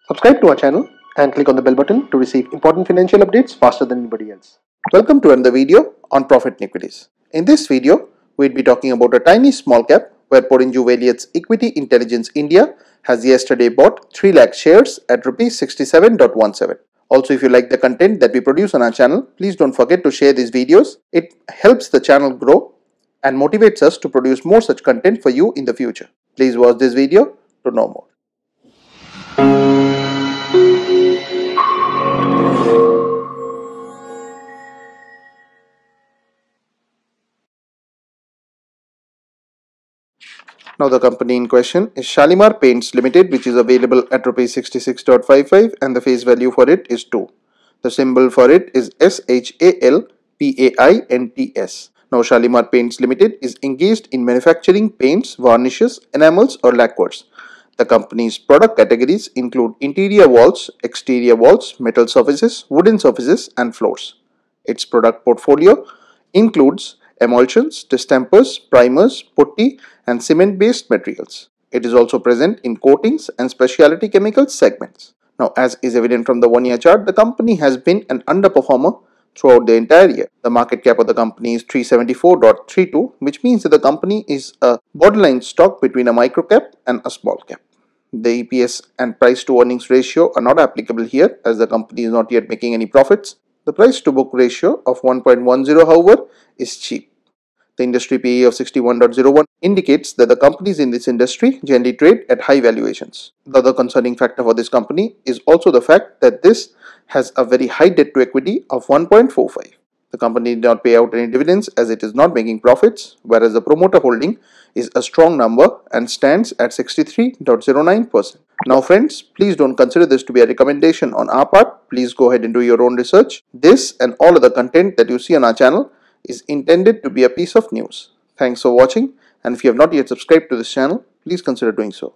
Subscribe to our channel and click on the bell button to receive important financial updates faster than anybody else. Welcome to another video on profit and equities. In this video, we'll be talking about a tiny small cap where Porinju Veliyath's Equity Intelligence India has yesterday bought 3 lakh shares at Rs 67.17. Also, if you like the content that we produce on our channel, please don't forget to share these videos. It helps the channel grow and motivates us to produce more such content for you in the future. Please watch this video to know more. Now the company in question is Shalimar Paints Limited, which is available at Rs 66.55 and the face value for it is 2. The symbol for it is SHALPAINTS. Now Shalimar Paints Limited is engaged in manufacturing paints, varnishes, enamels or lacquers. The company's product categories include interior walls, exterior walls, metal surfaces, wooden surfaces and floors. Its product portfolio includes emulsions, distempers, primers, putty and cement-based materials. It is also present in coatings and specialty chemicals segments. Now, as is evident from the one-year chart, the company has been an underperformer throughout the entire year. The market cap of the company is 374.32, which means that the company is a borderline stock between a micro cap and a small cap. The EPS and price to earnings ratio are not applicable here as the company is not yet making any profits. The price to book ratio of 1.10, however, is cheap. The industry PE of 61.01 indicates that the companies in this industry generally trade at high valuations. The other concerning factor for this company is also the fact that this has a very high debt to equity of 1.45. The company did not pay out any dividends as it is not making profits, whereas the promoter holding is a strong number and stands at 63.09%. Now friends, please don't consider this to be a recommendation on our part. Please go ahead and do your own research. This and all other content that you see on our channel is intended to be a piece of news. Thanks for watching, and if you have not yet subscribed to this channel, please consider doing so.